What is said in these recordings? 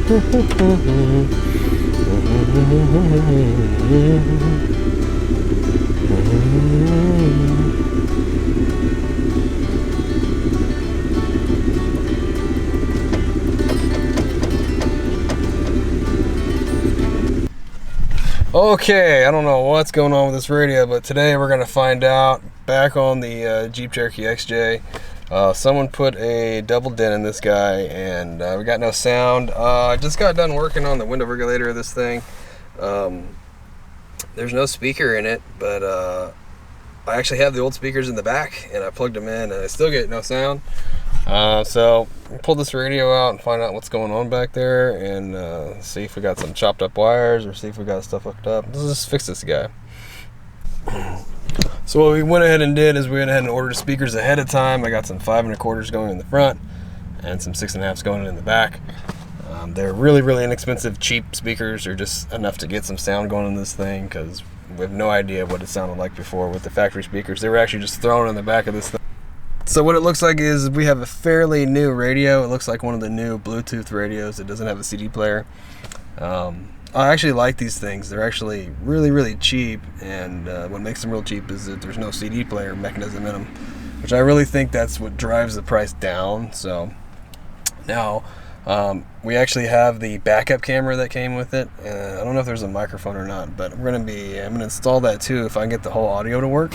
Okay, I don't know what's going on with this radio, but today we're going to find out. Back on the Jeep Cherokee XJ, someone put a double dent in this guy, and we got no sound. I just got done working on the window regulator of this thing. There's no speaker in it, but I actually have the old speakers in the back, and I plugged them in, and I still get no sound. So we'll pull this radio out and find out what's going on back there, and see if we got some chopped up wires, or see if we got stuff hooked up. Let's just fix this guy. So what we went ahead and did is we went ahead and ordered speakers ahead of time. I got some 5 1/4s going in the front and some 6 1/2s going in the back. They're really inexpensive, cheap speakers. They're just enough to get some sound going in this thing, because we have no idea what it sounded like before with the factory speakers. They were actually just thrown in the back of this thing. So what it looks like is we have a fairly new radio. It looks like one of the new Bluetooth radios. It doesn't have a CD player. I actually like these things. They're actually really cheap, and what makes them real cheap is that there's no CD player mechanism in them, which I really think that's what drives the price down. So now we actually have the backup camera that came with it. I don't know if there's a microphone or not, but I'm gonna install that too if I can get the whole audio to work.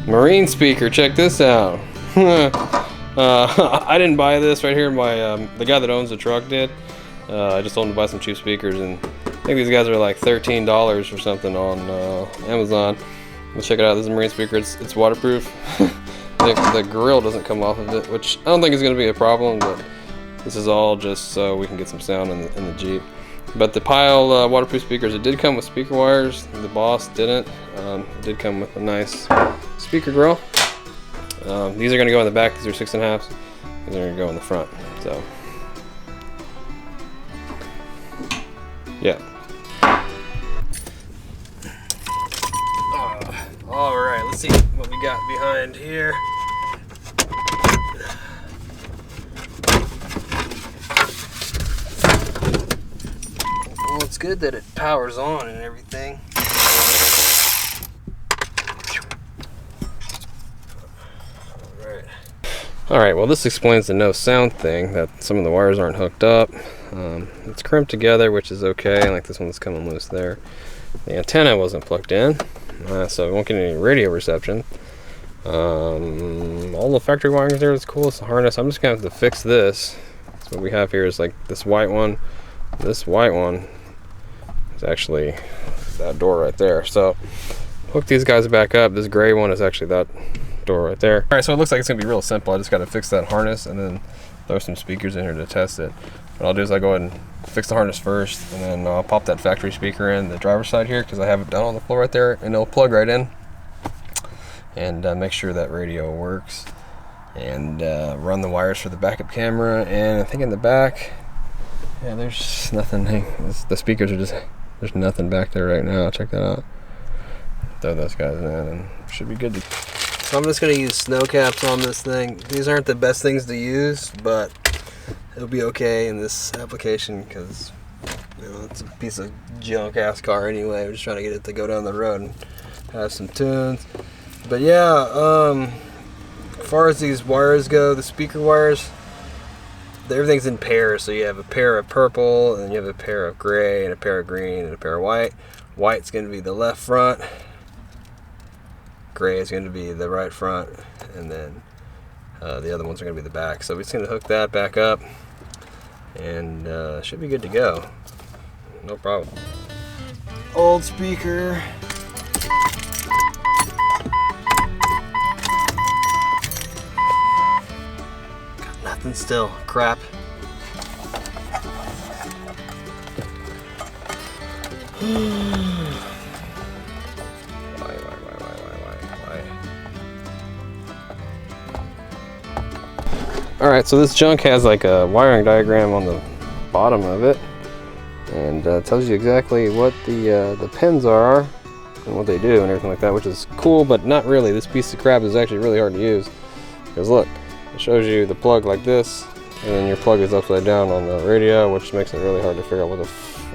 Marine speaker, check this out. I didn't buy this right here. The guy that owns the truck did. I just told him to buy some cheap speakers, and I think these guys are like $13 or something on Amazon. Let's check it out. This is a Marine speaker. It's waterproof. The grill doesn't come off of it, which I don't think is going to be a problem, but this is all just so we can get some sound in the Jeep. But the Pile waterproof speakers, it did come with speaker wires. The Boss didn't. It did come with a nice speaker grill. These are going to go in the back. These are 6 1/2s. These are going to go in the front. So, yeah. All right, let's see what we got behind here. Well, it's good that it powers on and everything. Alright, well, this explains the no sound thing, that some of the wires aren't hooked up. It's crimped together, which is okay, like this one's coming loose there. The antenna wasn't plugged in, so we won't get any radio reception. All the factory wiring there is cool. It's a harness. I'm just going to have to fix this. So what we have here is like this white one. This white one is actually that door right there. So hook these guys back up. This gray one is actually that door right there. All right, so it looks like it's gonna be real simple. I just got to fix that harness and then throw some speakers in here to test it. What I'll do is I'll go ahead and fix the harness first, and then I'll pop that factory speaker in the driver's side here, because I have it down on the floor right there, and it'll plug right in, and make sure that radio works, and run the wires for the backup camera. And I think in the back, yeah, there's nothing. Hey, the speakers are just, there's nothing back there right now. Check that out. Throw those guys in and should be good to. So I'm just going to use snow caps on this thing. These aren't the best things to use, but it'll be okay in this application, because it's a piece of junk ass car anyway. We're just trying to get it to go down the road and have some tunes. But yeah, as far as these wires go, the speaker wires, everything's in pairs. So you have a pair of purple, and then you have a pair of gray, and a pair of green, and a pair of white. White's going to be the left front. Gray is going to be the right front, and then the other ones are going to be the back. So we're just going to hook that back up, and should be good to go. No problem. Old speaker. Got nothing still. Crap. Alright, so this junk has like a wiring diagram on the bottom of it, and tells you exactly what the pins are and what they do and everything like that, which is cool, but not really. This piece of crap is actually really hard to use, because look, it shows you the plug like this, and then your plug is upside down on the radio, which makes it really hard to figure out what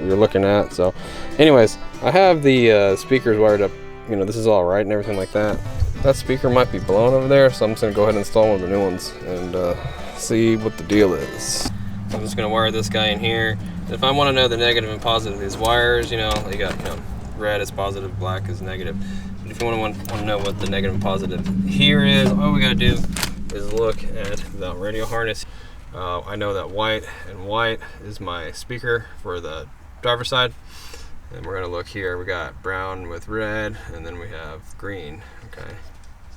you're looking at. So anyways, I have the speakers wired up, you know, this is all right and everything like that. That speaker might be blown over there, so I'm just gonna go ahead and install one of the new ones and see what the deal is. I'm just gonna wire this guy in here. And if I wanna know the negative and positive of these wires, you know, you got, you know, red is positive, black is negative. But if you want to know what the negative and positive here is, all we gotta do is look at the radio harness. I know that white and white is my speaker for the driver's side. And we're gonna look here, we got brown with red, and then we have green, okay?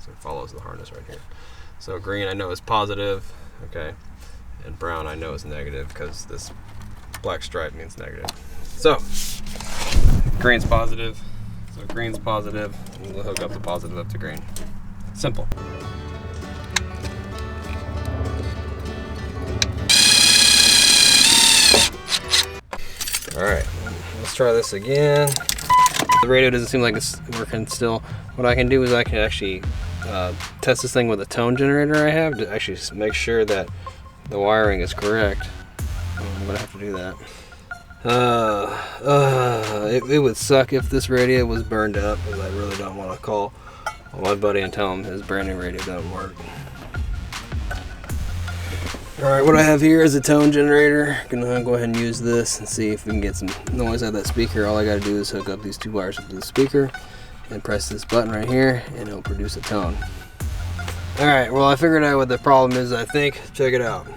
So it follows the harness right here. So green I know is positive, okay? And brown I know is negative because this black stripe means negative. So, green's positive, so green's positive, and we'll hook up the positive up to green. Simple. Alright, let's try this again. The radio doesn't seem like it's working still. What I can do is I can actually test this thing with a tone generator I have to actually make sure that the wiring is correct. I'm gonna have to do that. It would suck if this radio was burned up, because I really don't want to call my buddy and tell him his brand new radio doesn't work. Alright, what I have here is a tone generator. Gonna go ahead and use this and see if we can get some noise out of that speaker. All I gotta do is hook up these two wires up to the speaker and press this button right here, and it'll produce a tone. Alright, well I figured out what the problem is, I think. Check it out.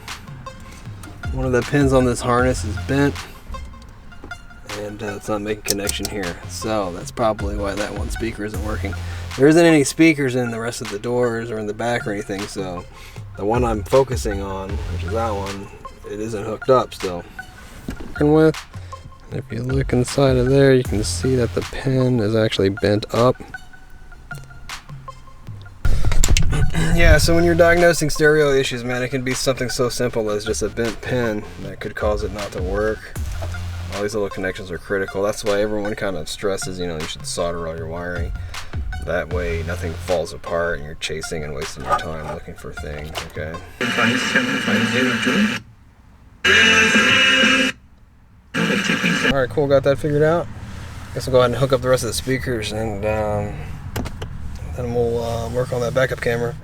One of the pins on this harness is bent, and it's not making connection here. So that's probably why that one speaker isn't working. There isn't any speakers in the rest of the doors or in the back or anything, so the one I'm focusing on, which is that one, it isn't hooked up still. With, if you look inside of there, you can see that the pin is actually bent up. Yeah, so when you're diagnosing stereo issues, man, it can be something so simple as just a bent pin that could cause it not to work. All these little connections are critical. That's why everyone kind of stresses, you know, you should solder all your wiring. That way nothing falls apart and you're chasing and wasting your time looking for things, okay? Alright, cool, got that figured out. Guess I'll go ahead and hook up the rest of the speakers, and then we'll work on that backup camera.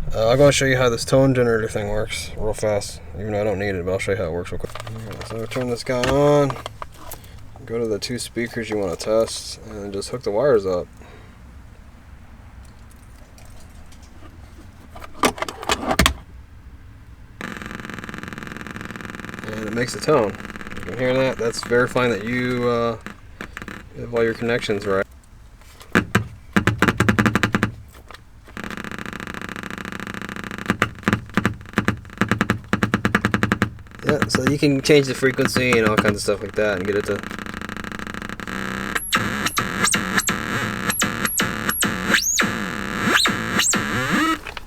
I'm going to show you how this tone generator thing works real fast, even though I don't need it, but I'll show you how it works real quick. Right, so turn this guy on, go to the two speakers you want to test, and just hook the wires up. And it makes a tone. You can hear that? That's verifying that you have all your connections right. Yeah, so you can change the frequency and all kinds of stuff like that and get it to...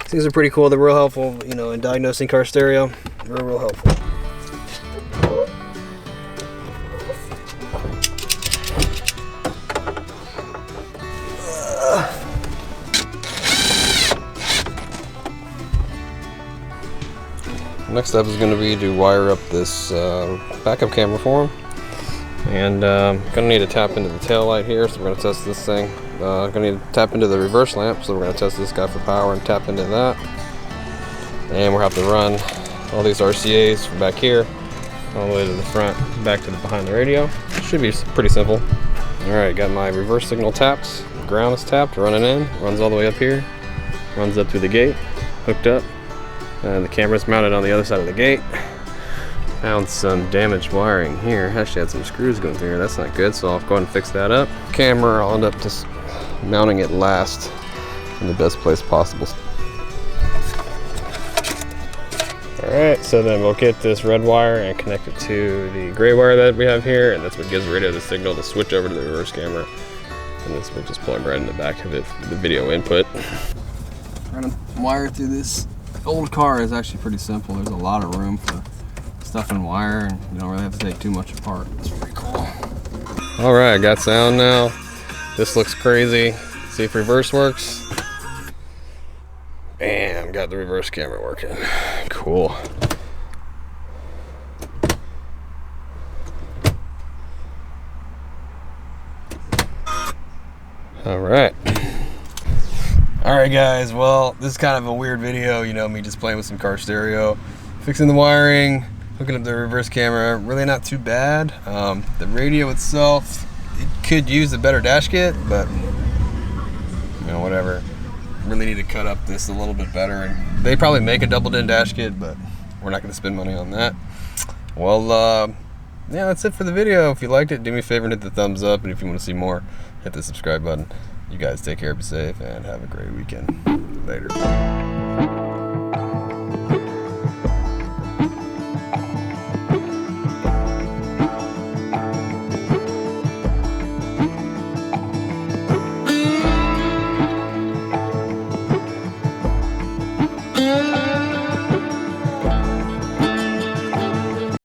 These are pretty cool. They're real helpful, you know, in diagnosing car stereo. Real helpful. Next step is going to be to wire up this backup camera for him, and going to need to tap into the tail light here, so we're going to test this thing. Going to need to tap into the reverse lamp, so we're going to test this guy for power and tap into that, and we'll have to run all these RCA's from back here all the way to the front, back to the behind the radio. It should be pretty simple. Alright, got my reverse signal tapped, ground is tapped, running in, runs all the way up here, runs up through the gate, hooked up. The camera's mounted on the other side of the gate. Found some damaged wiring here. Actually had some screws going through here. That's not good, so I'll go ahead and fix that up. Camera, I'll end up just mounting it last in the best place possible. Alright, so then we'll get this red wire and connect it to the gray wire that we have here, and that's what gives the radio the signal to switch over to the reverse camera. And this will just plug right in the back of it for the video input. Running wire through this old car is actually pretty simple. There's a lot of room for stuff and wire, and you don't really have to take too much apart. It's pretty cool. Alright, got sound now. This looks crazy. See if reverse works. Bam, got the reverse camera working. Cool. Alright. Alright guys, well, this is kind of a weird video, you know, me just playing with some car stereo, fixing the wiring, hooking up the reverse camera, really not too bad. The radio itself, it could use a better dash kit, but, you know, whatever. Really need to cut up this a little bit better. And they probably make a double din dash kit, but we're not going to spend money on that. Well, yeah, that's it for the video. If you liked it, do me a favor and hit the thumbs up, and if you want to see more, hit the subscribe button. You guys take care, be safe, and have a great weekend. Later.